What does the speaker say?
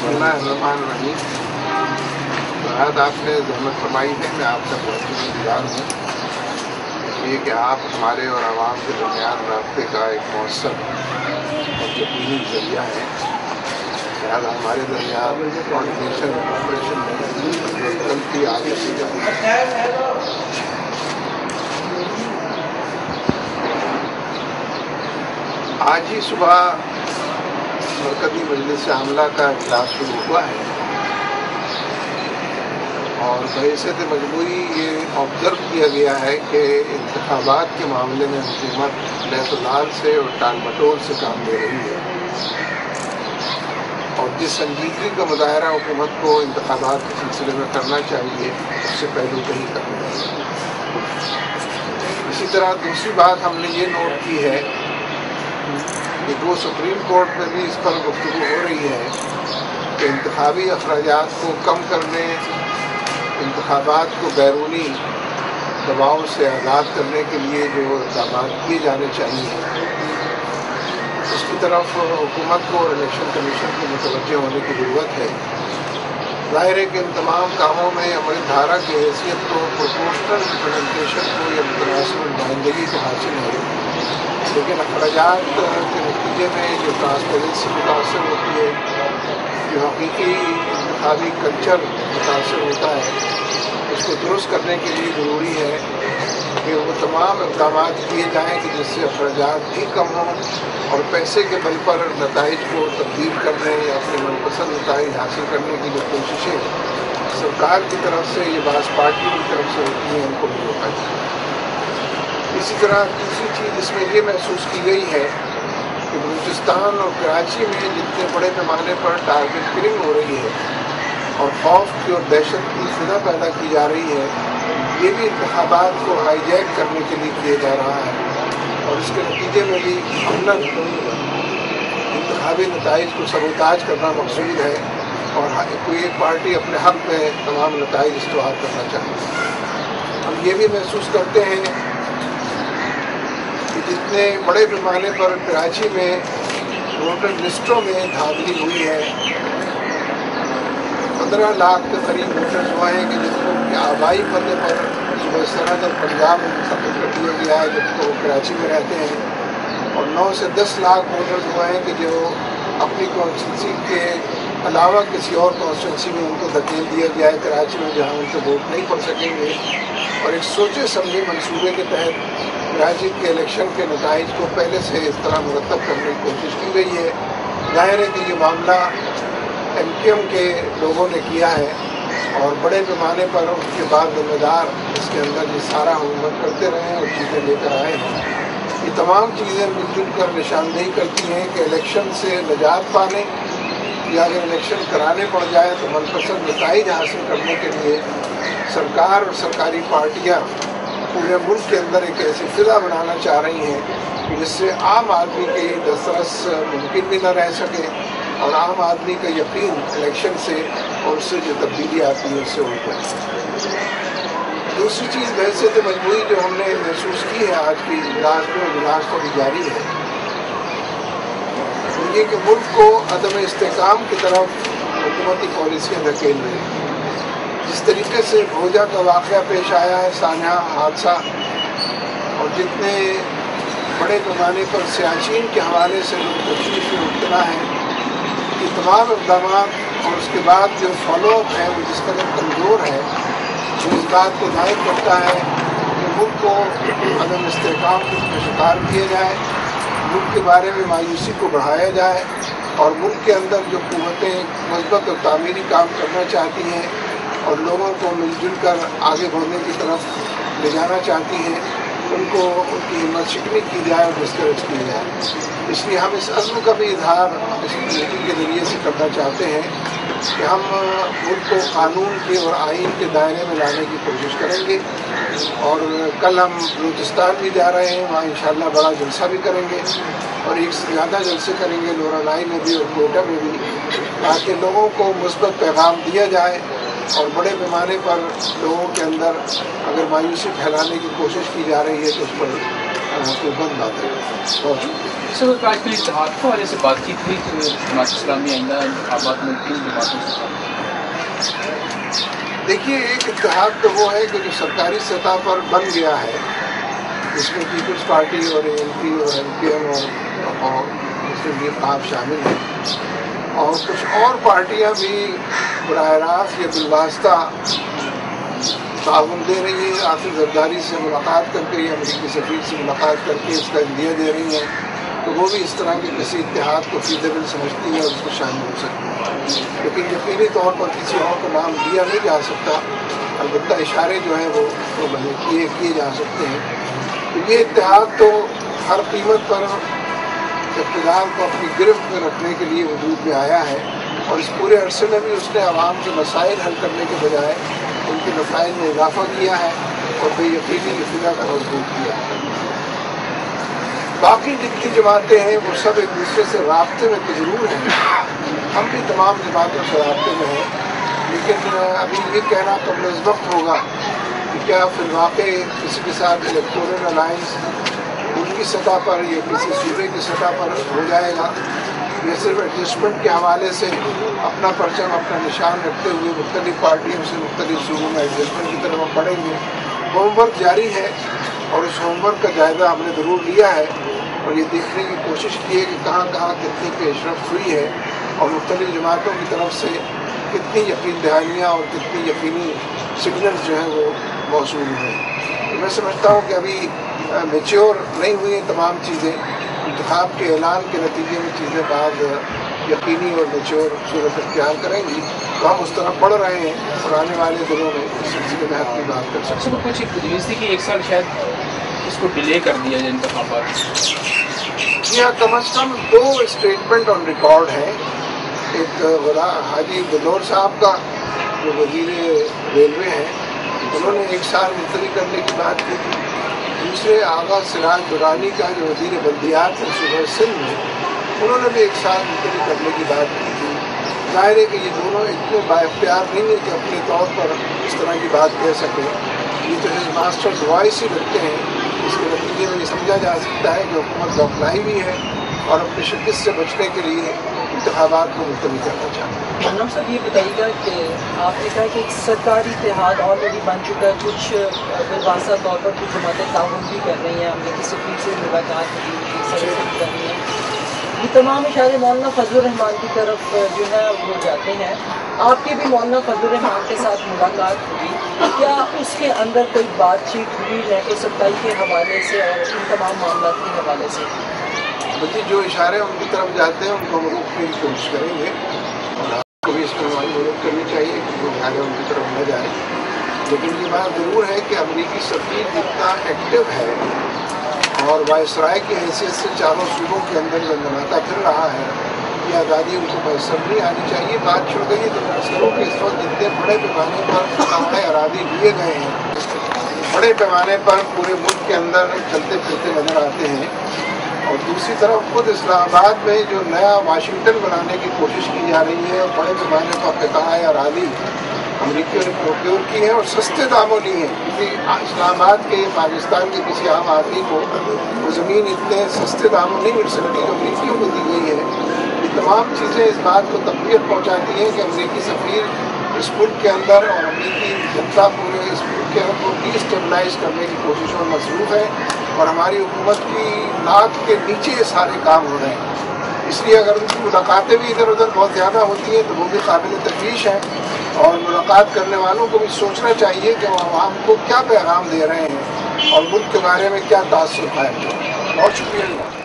बिस्मिल्लाहिर्रहमानिर्रहीम। आज आपने जहमत फरमाई है, मैं आपका बहुत शुक्रगुजार हूँ ये कि आप हमारे और आवाम के दरमियान राब्ते का एक मौसर और यकीनी जरिया है। लिहाजा हमारे दरमियान कोऑर्डिनेशन ऑपरेशन में गलती आ सकती है। आज ही सुबह मरकज़ी मजलिस आमला का इजलास शुरू हुआ है और बहैसियत मजबूरी ये ऑब्ज़र्व किया गया है कि इंतखाबात के मामले में हुकूमत लहतुलाल से और टाल मटोल से काम ले रही है और जिस संजीदगी का मुजाहरा हुकूमत को इंतखाबात के सिलसिले में करना चाहिए उससे पहलू कहीं करना चाहिए। इसी तरह दूसरी बात हमने ये नोट की है कि वो सुप्रीम कोर्ट में भी इस पर गुफ्तगू हो रही है कि इंतखाबी अखराजात को कम करने, इंतखाबात को बैरूनी दबाव से आज़ाद करने के लिए जो इक़दाम किए जाने चाहिए उसकी तरफ हुकूमत को और इलेक्शन कमीशन को मुतवज्जह होने की ज़रूरत है। ज़ाहिर है कि इन तमाम कामों में अमल धारा की हैसियत को, प्रोपोर्शनल रिप्रेजेंटेशन को या मुतनासिब नुमाइंदगी को हासिल है, लेकिन अखराजात के नतीजे में जो ट्रांसपेरेंसी मुतासर होती है, जो हकीकी इंतखाबी कल्चर मुतासर होता है, उसको दुरुस्त करने के लिए ज़रूरी है कि वो तमाम इक़दाम किए जाएँ कि जिससे अखराजात भी कम हों और पैसे के बल पर नताइज को तब्दील करने या अपने मनपसंद नताइज हासिल करने की जो कोशिशें सरकार की तरफ से या बास पार्टी की तरफ से होती हैं उनको भी रोका जाए। इसी तरह दूसरी चीज़ इसमें ये महसूस की गई है कि बलूचिस्तान और कराची में जितने बड़े पैमाने पर टारगेट किलिंग हो रही है और खौफ की और दहशत की फिजा पैदा की जा रही है, ये भी इंतखाबात को हाईजैक करने के लिए किया जा रहा है और इसके नतीजे में भी इंतखाबी नताइज को सबूताज करना मकसूद है और कोई एक पार्टी अपने हक़ में तमाम नताइज इस्तेमाल करना चाहती है। हम ये भी महसूस करते हैं जितने बड़े पैमाने पर कराची में वोटर लिस्टों में धांधली हुई है, 15 लाख के करीब वोटर्स हुए हैं कि जिनको आबाई पते पर सुबह सरहद और पंजाब में मुंतकिल कर दिया गया है जबकि वो कराची में रहते हैं, और 9 से 10 लाख वोटर्स हुए हैं कि जो अपनी कॉन्स्टिट्यूंसी के अलावा किसी और कॉन्स्टिट्यूंसी में उनको धकेल दिया गया है कराची में, जहाँ उनसे वोट नहीं पड़ सकेंगे। और एक सोचे समझे मंसूबे के तहत कराची के इलेक्शन के नताइज को पहले से इस तरह मुरतब करने की कोशिश की गई है। ज़ाहिर है कि ये मामला MKM के लोगों ने किया है और बड़े पैमाने पर उसके बाद जिम्मेदार इसके अंदर ये सारा हुकूमत करते रहे हैं और चीज़ें लेकर आए हैं। ये तमाम चीज़ें मिलजुल कर निशानदेही करती हैं कि इलेक्शन से निजात पाने या अगर इलेक्शन कराने पड़ जाए तो मनपसंद नताइज हासिल करने के लिए सरकार और सरकारी पार्टियाँ पूरे मुल्क के अंदर एक ऐसी फिजा बनाना चाह रही हैं कि जिससे आम आदमी की दस्तरस मुमकिन भी न रह सके और आम आदमी का यकीन इलेक्शन से और उससे जो तब्दीली आती है उससे उठ जाए। दूसरी चीज़ बहैसियत मजबूरी जो हमने महसूस की है आज की इजलास में, इजलास तो भी जारी है, तो ये कि मुल्क को अदम इस्तेकाम की तरफ हुकूमती पॉलिसियाँ धकेल रही हैं। जिस तरीके से भोजा का वाक़या पेश आया है, सानहा हादसा, और जितने बड़े पैमाने पर सियाचिन के हवाले से तशरीफ़ में मुब्तला है, ये तमाम इक़दाम और उसके बाद जो फॉलोअप है वो जिस कदर कमज़ोर है, वो इस बात को जाहिर करता है कि मुल्क को अदम इस्तेकाम का शिकार किया जाए, मुल्क के बारे में मायूसी को बढ़ाया जाए और मुल्क के अंदर जो कुव्वतें मज़बूत और तामीरी काम करना चाहती हैं और लोगों को मिलजुल कर आगे बढ़ने की तरफ ले जाना चाहती हैं, उनको उनकी हिम्मत शिकनी की जाए और डिस्करेज की जाए। इसलिए हम इस अज़्म का भी इजहार इस मीटिंग के ज़रिए से करना चाहते हैं कि हम मुल्क को कानून के और आइन के दायरे में लाने की कोशिश करेंगे और कल हम बलूचिस्तान भी जा रहे हैं, वहाँ इंशाअल्लाह बड़ा जलसा भी करेंगे और एक से ज़्यादा जलसे करेंगे लोरालाई में भी और कोयटा में भी, ताकि लोगों को मुस्बत पैगाम दिया जाए और बड़े पैमाने पर लोगों के अंदर अगर मायूसी फैलाने की कोशिश की जा रही है तो उस पर तो बंद बातें बहुत शुक्रिया। सर, आज फिर इत्तेहाद के हवाले से बातचीत हुई तो जमात इस्लामी आइंदा इंतखाबात में किन जमातों से? देखिए, एक इत्तेहाद तो वो है कि जो सरकारी सतह पर बन गया है, इसमें पीपल्स पार्टी और ANP और MKM और मुस्लिम लीग आप शामिल हैं, और कुछ और पार्टियां भी बराह रास्त या बिलवास्ता ताउन दे रही हैं, आसिफ जरदारी से मुलाकात करके या अमरीकी सफीर से मुलाकात करके इसका इंदिया दे रही हैं, तो वो भी इस तरह के किसी इत्तेहाद को फीज़ेबल समझती हैं और उसको शामिल हो सकती हैं। लेकिन यकीनी तौर पर किसी और का नाम लिया नहीं जा सकता, अलबत्ता इशारे जो हैं वो भले किए जा सकते हैं। तो ये इत्तेहाद तो हर कीमत पर इक़्तिदार को अपनी गिरफ्त में रखने के लिए वजूद में आया है, और इस पूरे अरसे में भी उसने आवाम के मसाइल हल करने के बजाय उनके मसाइल में इजाफा किया है और बेयकीनी फिजा को मजबूत किया है। बाकी जितनी जमातें हैं वो सब एक दूसरे से राब्ते में तो ज़रूर हैं, हम भी तमाम जमातों से राब्ते में हैं, लेकिन अभी ये कहना कबल इस वक्त होगा कि क्या फिर वाक़ई किसी के साथ इलेक्टोरल अलायंस उनकी सतह पर या किसी सूबे की सतह पर हो जाएगा, या सिर्फ एडजस्टमेंट के हवाले से अपना परचम अपना निशान रखते हुए मुख्तलिफ पार्टियों से मुख्तलिफ सूबों में एडजस्टमेंट की तरफ हम बढ़ेंगे। होमवर्क जारी है और उस होमवर्क का जायज़ा हमने ज़रूर लिया है और ये देखने की कोशिश की है कि कहाँ कहाँ कितनी पेशरफ्त हुई है और मुख्तलिफ जमातों की तरफ से कितनी यकीन दहानियाँ और कितनी यकीनी सिग्नल्स जो हैं वो मौसूल हैं। तो मैं समझता हूँ कि अभी मैच्योर नहीं हुई हैं तमाम चीज़ें, इंतखाब के ऐलान के नतीजे में चीज़ें बाद यकीनी और मैच्योर सूरत इख्तियार करेंगी, तो हम उस तरफ बढ़ रहे हैं और आने वाले दिनों में इस सिलसिले में अपनी बात कर सकते हैं। कुछ गुजारिश थी कि एक साल शायद इसको डिले कर दिया जाए इंतखाबात। जी हाँ, कम अज़ कम 2 स्टेटमेंट ऑन रिकॉर्ड हैं। एक हाजी बदौर साहब का जो वज़ीर रेलवे हैं, उन्होंने 1 साल मुलतवी करने की बात की थी। दूसरे आगा सिराज दुरानी का जो वज़ीर बल्दियात है सूबा सिंध में, उन्होंने भी 1 साल मुलतवी करने की बात की थी। ज़ाहिर है कि ये दोनों इतने बाइख्तियार नहीं है कि अपने तौर पर इस तरह की बात कह सकें, ये तो हिज मास्टर्स वॉइस ही रखते हैं। इसके नतीजे में ये समझा जा सकता है कि हुकूमत बौखलाई भी है और अपने शिकस्त से बचने के लिए इंतखाबात को मुलतवी करना चाहते हैं। मौलाना साहब, ये बताइएगा कि आपने कहा कि एक सरकारी इत्तेहाद ऑलरेडी बन चुका है, कुछ बिलवासा तौर पर कुछ जमातें ताउन भी कर रही हैं, अमरीकी सफीर से मुलाकात कर रही हैं, ये तमाम इशारे मौलाना फजलुर रहमान की तरफ जो है वो जाते हैं। आपकी भी मौलाना फजलुर रहमान के साथ मुलाकात हुई, क्या उसके अंदर कोई बातचीत हुई नेटो सप्लाई के हवाले से और इन तमाम मामलों के हवाले से? बल्कि जो इशारे उनकी तरफ जाते हैं उनको हम रोकने की कोशिश करेंगे और आपको भी इसमें हमारी मदद करनी चाहिए कि वो इशारे उनकी तरफ न जाए। लेकिन ये बात ज़रूर है कि अमरीकी सफीर जितना एक्टिव है और वायसराय की हैसियत से चारों सूबों के अंदर जनगणाता फिर रहा है, ये आज़ादी उनको मैसर नहीं आनी चाहिए। बात छुड़ गई तो नक्सलों के इस वक्त जितने बड़े पैमाने पर फतवाए अरादी लिए गए हैं, बड़े पैमाने पर पूरे मुल्क के अंदर चलते फिरते नजर आते हैं, और दूसरी तरफ खुद इस्लामाबाद में जो नया वाशिंगटन बनाने की कोशिश की जा रही है और बड़े पैमाने पर फतवाए अरादी अमरीकियों ने प्रोक्योर की है और सस्ते दामों ली हैं, क्योंकि इस्लामाबाद के पाकिस्तान के किसी आम आदमी को वो ज़मीन इतने सस्ते दामों नहीं मिल सकती जो अमरीकियों को दी गई है। ये तमाम चीज़ें इस बात को तक़वियत पहुँचाती हैं कि अमरीकी सफ़ीर इस मुल्क के अंदर और अमरीकी जनता पूरे इस मुल्क के अंदर को डिस्टेबलाइज करने की कोशिशों में मसरूफ़ है और हमारी हुकूमत की नाक के नीचे ये सारे काम हो रहे हैं। इसलिए अगर उनकी मुलाकातें भी इधर उधर बहुत ज़्यादा होती हैं तो वो भी काबिल तफ़वीश हैं, और मुलाकात करने वालों को भी सोचना चाहिए कि वो आवाम को क्या पैगाम दे रहे हैं और मुल्क के बारे में क्या तासुर है। बहुत शुक्रिया।